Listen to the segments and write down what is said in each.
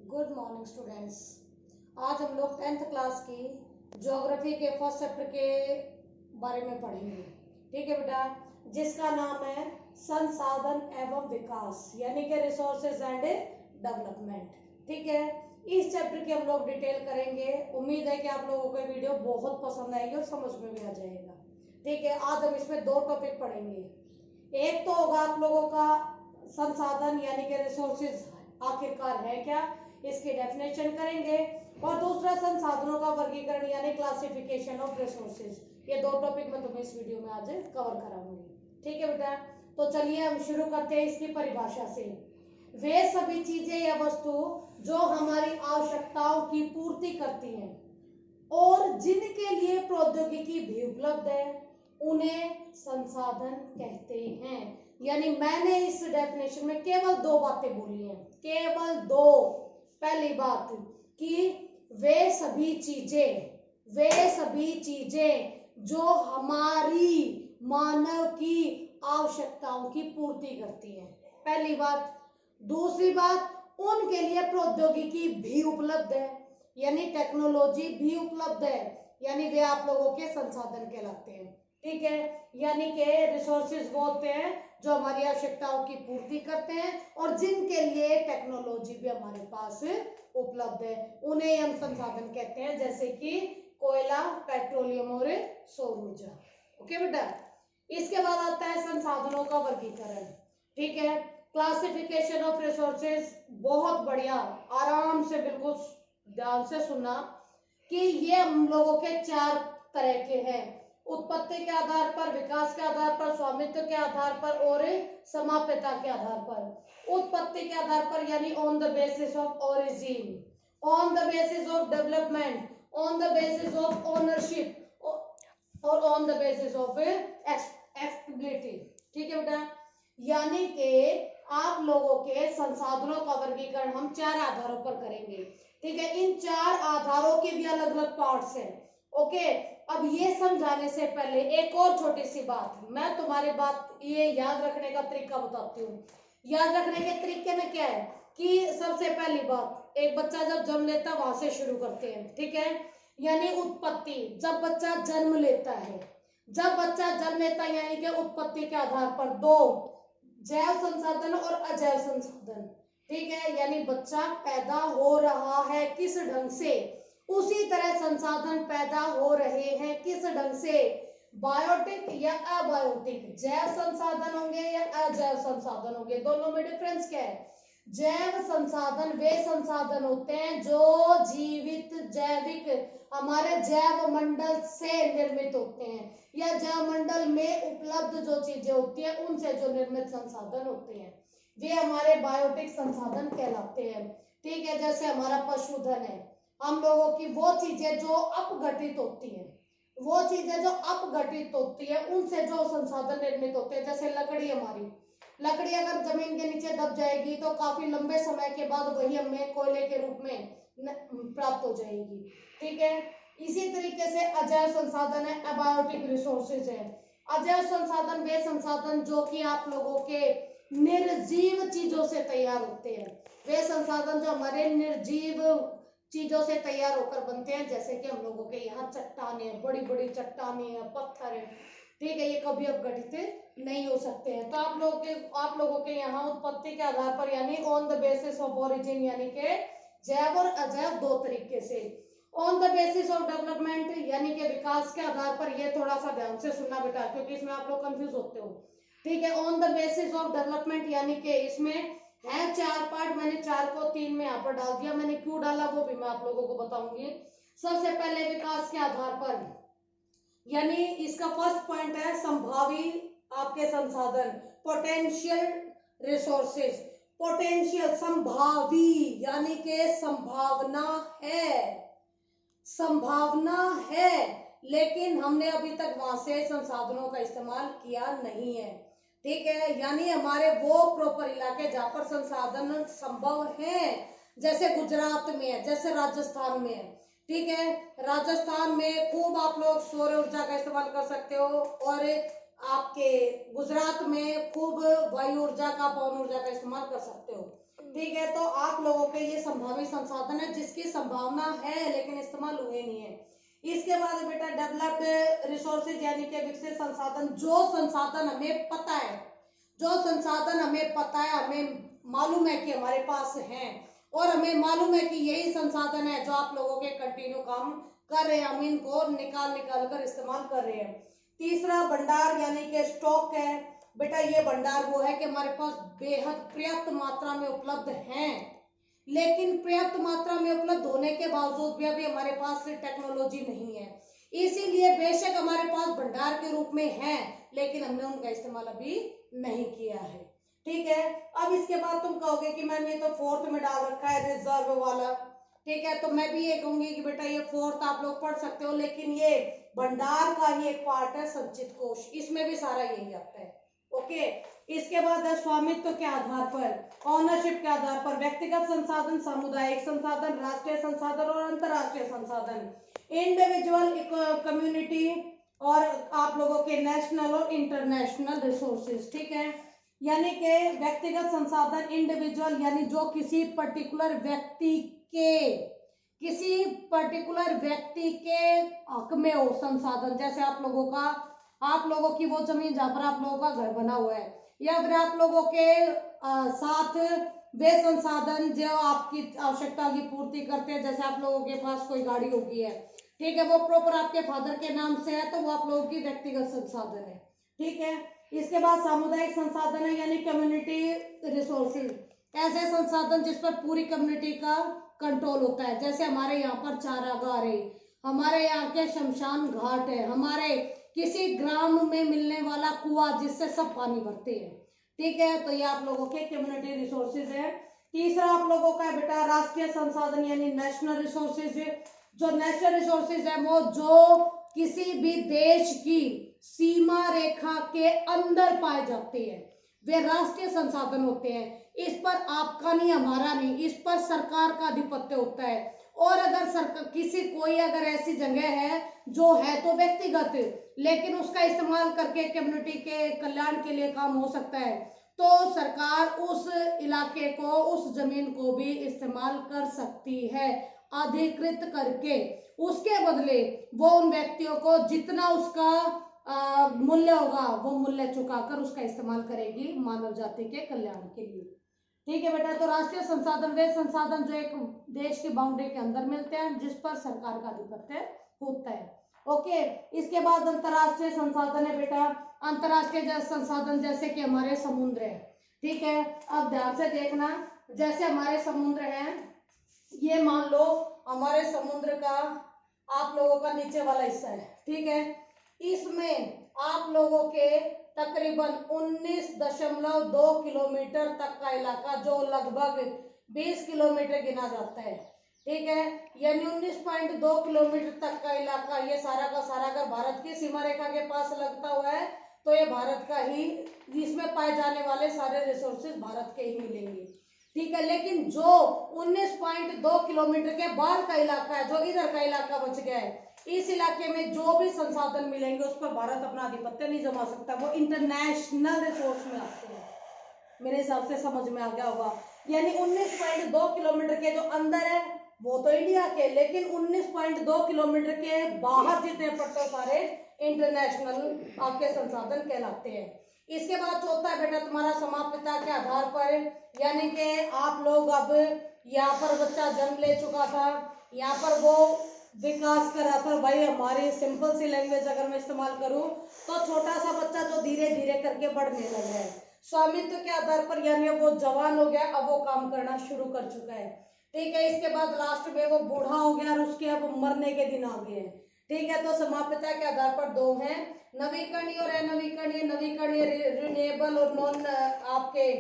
Good morning students. आज हम लोग 10th क्लास की ज्योग्राफी के फर्स्ट चैप्टर के बारे में पढ़ेंगे। ठीक है बेटा, जिसका नाम है संसाधन एवं विकास यानी कि रिसोर्सेज एंड डेवलपमेंट। ठीक है, इस चैप्टर की हम लोग डिटेल करेंगे। उम्मीद है कि आप लोगों को वीडियो बहुत पसंद आएगी और समझ में भी आ जाएगा। ठीक है, आज हम इसमें दो टॉपिक पढ़ेंगे। एक तो होगा आप लोगों का संसाधन यानी कि रिसोर्सेज आखिरकार है क्या, इसकी डेफिनेशन करेंगे, और दूसरा संसाधनों का वर्गीकरण यानी क्लासिफिकेशन ऑफ रिसोर्सेज। ये दो टॉपिक मैं तुम्हें इस वीडियो में आज कवर कराऊंगी। ठीक है बेटा, तो चलिए हम शुरू करते हैं इसकी परिभाषा से। वे सभी चीजें या वस्तु जो हमारी आवश्यकताओं की पूर्ति करती हैं और जिनके लिए प्रौद्योगिकी भी उपलब्ध है उन्हें संसाधन कहते हैं। यानी मैंने इस डेफिनेशन में केवल दो बातें बोली हैं, केवल दो। पहली बात कि वे सभी चीजें जो हमारी मानव की आवश्यकताओं की पूर्ति करती हैं, पहली बात। दूसरी बात, उनके लिए प्रौद्योगिकी भी उपलब्ध है यानी टेक्नोलॉजी भी उपलब्ध है, यानी वे आप लोगों के संसाधन कहलाते हैं। ठीक है, यानी कि रिसोर्सेज वो होते हैं जो हमारी आवश्यकताओं की पूर्ति करते हैं और जिनके लिए टेक्नोलॉजी भी हमारे पास उपलब्ध है, उन्हें हम संसाधन कहते हैं, जैसे कि कोयला, पेट्रोलियम और सौर ऊर्जा। ओके बेटा, इसके बाद आता है संसाधनों का वर्गीकरण। ठीक है, क्लासिफिकेशन ऑफ रिसोर्सेज। बहुत बढ़िया, आराम से बिल्कुल ध्यान से सुनना कि ये हम लोगों के चार तरह के हैं: उत्पत्ति के आधार पर, विकास के आधार पर, स्वामित्व के आधार पर और समाप्यता के आधार पर। उत्पत्ति के आधार पर यानी on the basis of origin, on the basis of development, on the basis of ownership और on the basis of acceptability. ठीक है बेटा, यानी कि आप लोगों के संसाधनों का वर्गीकरण हम चार आधारों पर करेंगे। ठीक है, इन चार आधारों के भी अलग अलग पार्ट्स हैं। ओके, अब ये समझाने से पहले एक और छोटी सी बात, मैं तुम्हारी बात ये याद रखने का तरीका बताती हूँ। याद रखने के तरीके में क्या है कि सबसे पहली बात, एक बच्चा जब जन्म लेता है वहां से शुरू करते हैं। ठीक है, यानी उत्पत्ति, जब बच्चा जन्म लेता है, जब बच्चा जन्म लेता है यानी कि उत्पत्ति के आधार पर दो, जैव संसाधन और अजैव संसाधन। ठीक है, यानी बच्चा पैदा हो रहा है किस ढंग से, उसी तरह संसाधन पैदा हो रहे हैं किस ढंग से, बायोटिक या अबायोटिक, जैव संसाधन होंगे या अजैव संसाधन होंगे। दोनों में डिफरेंस क्या है? जैव संसाधन वे संसाधन होते हैं जो जीवित जैविक हमारे जैव मंडल से निर्मित होते हैं या जैव मंडल में उपलब्ध जो चीजें होती हैं उनसे जो निर्मित संसाधन होते हैं, वे हमारे बायोटिक संसाधन कहलाते हैं। ठीक है, जैसे हमारा पशुधन है, हम लोगों की वो चीजें जो अपघटित होती हैं, वो चीजें जो अपघटित होती है उनसे जो संसाधन निर्मित होते हैं, जैसे लकड़ी। हमारी लकड़ी अगर जमीन के नीचे दब जाएगी तो काफी लंबे समय के बाद वही हमें कोयले के रूप में प्राप्त हो जाएगी। ठीक है, इसी तरीके से अजैव संसाधन है, अबायोटिक रिसोर्सेज है। अजैव संसाधन वे संसाधन जो कि आप लोगों के निर्जीव चीजों से तैयार होते हैं, वे संसाधन जो हमारे निर्जीव चीजों से तैयार होकर बनते हैं, जैसे कि हम लोगों के यहाँ चट्टाने, बड़ी बड़ी चट्टाने हैं, पत्थर है। ठीक है, ये कभी अपघटित नहीं हो सकते हैं। तो आप लोगों के यहाँ उत्पत्ति के आधार पर यानी on the basis of origin, यानी कि जैव और अजैव दो तरीके से। On the basis of development यानी कि विकास के आधार पर, ये थोड़ा सा ध्यान से सुनना बेटा क्योंकि इसमें आप लोग कंफ्यूज होते हो। ठीक है, on the basis of development यानी कि इसमें है चार पार्ट, मैंने चार को तीन में यहाँ पर डाल दिया। मैंने क्यों डाला वो भी मैं आप लोगों को बताऊंगी। सबसे पहले विकास के आधार पर, यानी इसका फर्स्ट पॉइंट है संभावी आपके संसाधन, पोटेंशियल रिसोर्सेज। पोटेंशियल, संभावी यानी कि संभावना है, लेकिन हमने अभी तक वहां से संसाधनों का इस्तेमाल किया नहीं है। ठीक है, यानी हमारे वो प्रॉपर इलाके जहां पर संसाधन संभव हैं, जैसे गुजरात में है, जैसे राजस्थान में है। ठीक है, राजस्थान में खूब आप लोग सौर ऊर्जा का इस्तेमाल कर सकते हो और आपके गुजरात में खूब वायु ऊर्जा का, पवन ऊर्जा का इस्तेमाल कर सकते हो। ठीक है, तो आप लोगों के ये संभावित संसाधन है जिसकी संभावना है लेकिन इस्तेमाल हुए नहीं है। इसके बाद बेटा डेवलप्ड रिसोर्सेज यानी कि विकसित संसाधन, जो संसाधन हमें पता है, जो संसाधन हमें पता है, हमें मालूम है कि हमारे पास हैं और हमें मालूम है कि यही संसाधन है जो आप लोगों के कंटिन्यू काम कर रहे हैं, हम इनको निकाल निकाल कर इस्तेमाल कर रहे हैं। तीसरा भंडार यानी कि स्टॉक है। बेटा ये भंडार वो है कि हमारे पास बेहद पर्याप्त मात्रा में उपलब्ध हैं, लेकिन पर्याप्त मात्रा में उपलब्ध होने के बावजूद भी अभी हमारे पास टेक्नोलॉजी नहीं है, इसीलिए बेशक हमारे पास भंडार के रूप में है लेकिन हमने उनका इस्तेमाल अभी नहीं किया है। ठीक है, अब इसके बाद तुम कहोगे कि मैम ये तो फोर्थ में डाल रखा है रिजर्व वाला, ठीक है, तो मैं भी ये कहूंगी कि बेटा ये फोर्थ आप लोग पढ़ सकते हो, लेकिन ये भंडार का ही एक पार्ट है संचित कोष, इसमें भी सारा यही आता है। ओके, इसके बाद है स्वामित्व के आधार पर, ऑनरशिप के आधार पर, व्यक्तिगत संसाधन, सामुदायिक संसाधन, राष्ट्रीय संसाधन और अंतरराष्ट्रीय संसाधन, इंडिविजुअल, कम्युनिटी और आप लोगों के नेशनल और इंटरनेशनल रिसोर्सेज। ठीक है, यानी कि व्यक्तिगत संसाधन इंडिविजुअल यानी जो किसी पर्टिकुलर व्यक्ति के हक में हो संसाधन, जैसे आप लोगों की वो जमीन जहां पर आप लोगों का घर बना हुआ है, या फिर आप लोगों के साथ वे संसाधन जो आपकी आवश्यकता की पूर्ति करते हैं, जैसे आप लोगों के पास कोई गाड़ी होगी है, ठीक है, वो प्रॉपर आपके फादर के नाम से है तो वो आप लोगों की व्यक्तिगत संसाधन है। ठीक है, इसके बाद सामुदायिक संसाधन है यानी कम्युनिटी रिसोर्सेज, ऐसे संसाधन जिस पर पूरी कम्युनिटी का कंट्रोल होता है, जैसे हमारे यहाँ पर चारागाह है, हमारे यहाँ के शमशान घाट है, हमारे किसी ग्राम में मिलने वाला कुआं जिससे सब पानी भरते हैं। ठीक है, तो ये आप लोगों के कम्युनिटी रिसोर्सेज है। तीसरा आप लोगों का है बेटा राष्ट्रीय संसाधन यानी नेशनल रिसोर्सेज। जो नेशनल रिसोर्सेज है वो जो किसी भी देश की सीमा रेखा के अंदर पाए जाते हैं वे राष्ट्रीय संसाधन होते हैं। इस पर आपका नहीं, हमारा नहीं, इस पर सरकार का आधिपत्य होता है। और अगर सरकार कोई अगर ऐसी जगह है जो है तो व्यक्तिगत, लेकिन उसका इस्तेमाल करके कम्युनिटी के कल्याण के लिए काम हो सकता है, तो सरकार उस इलाके को, उस जमीन को भी इस्तेमाल कर सकती है अधिकृत करके। उसके बदले वो उन व्यक्तियों को जितना उसका मूल्य होगा वो मूल्य चुकाकर उसका इस्तेमाल करेगी मानव जाति के कल्याण के लिए। ठीक है बेटा, तो राष्ट्रीय संसाधन वे संसाधन जो एक देश की बाउंड्री के अंदर मिलते हैं जिस पर सरकार का आधिपत्य होता है। ओके, इसके बाद अंतरराष्ट्रीय संसाधन है बेटा। अंतरराष्ट्रीय संसाधन जैसे कि हमारे समुद्र है। ठीक है, अब ध्यान से देखना, जैसे हमारे समुद्र हैं, ये मान लो हमारे समुद्र का आप लोगों का नीचे वाला हिस्सा है। ठीक है, इसमें आप लोगों के तकरीबन 19.2 किलोमीटर तक का इलाका जो लगभग 20 किलोमीटर गिना जाता है। ठीक है, यानी 19.2 किलोमीटर तक का इलाका ये सारा का सारा अगर भारत की सीमा रेखा के पास लगता हुआ है तो ये भारत का ही, इसमें पाए जाने वाले सारे रिसोर्सेज भारत के ही मिलेंगे। ठीक है, लेकिन जो 19.2 किलोमीटर के बाहर का इलाका है, जो इधर का इलाका बच गया है, इस इलाके में जो भी संसाधन मिलेंगे उस पर भारत अपना आधिपत्य नहीं जमा सकता, वो इंटरनेशनल रिसोर्स में आते हैं। मेरे हिसाब से समझ में आ गया होगा। यानी 19.2 किलोमीटर के जो अंदर है वो तो इंडिया के, लेकिन 19.2 किलोमीटर के बाहर जितने पड़ते सारे इंटरनेशनल आपके संसाधन कहलाते हैं। इसके बाद चौथा है बेटा तुम्हारा समाप्यता के आधार पर, यानी कि आप लोग अब यहाँ पर बच्चा जन्म ले चुका था, यहाँ पर वो विकास कर रहा था। भाई हमारी सिंपल सी लैंग्वेज अगर मैं इस्तेमाल करूं तो छोटा सा बच्चा जो धीरे धीरे करके बढ़ने लग रहा है, स्वामित्व के आधार पर, यानी वो जवान हो गया, अब वो काम करना शुरू कर चुका है। ठीक है, इसके बाद लास्ट में वो बूढ़ा हो गया और उसके अब मरने के दिन आ गए हैं। ठीक है, तो समाप्यता के आधार पर दो हैं, नवीकरणीय और अनवीकरणीय। नवीकरणीय रिन्यूएबल और नॉन आपके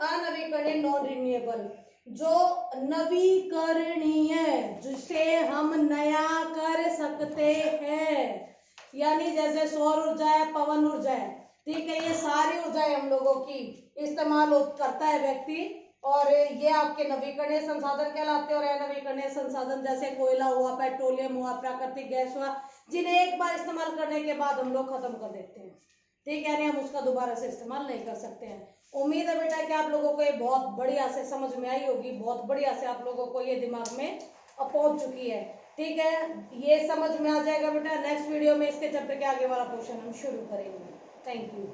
अनवीकरणीय नॉन रिन्यूएबल। जो नवीकरणीय जिसे हम नया कर सकते हैं, यानी जैसे सौर ऊर्जा है, पवन ऊर्जा है, ठीक है, ये सारी ऊर्जाएं हम लोगों की इस्तेमाल करता है व्यक्ति, और ये आपके नवीकरणीय संसाधन कहलाते हैं। और अनवीकरणीय संसाधन जैसे कोयला हुआ, पेट्रोलियम हुआ, प्राकृतिक गैस हुआ, जिन्हें एक बार इस्तेमाल करने के बाद हम लोग खत्म कर देते हैं। ठीक है, यानी हम उसका दोबारा से इस्तेमाल नहीं कर सकते हैं। उम्मीद है बेटा कि आप लोगों को ये बहुत बढ़िया से समझ में आई होगी, बहुत बढ़िया से आप लोगों को ये दिमाग में पहुंच चुकी है। ठीक है, ये समझ में आ जाएगा बेटा। नेक्स्ट वीडियो में इसके चैप्टर के आगे वाला क्वेश्चन हम शुरू करेंगे। Thank you.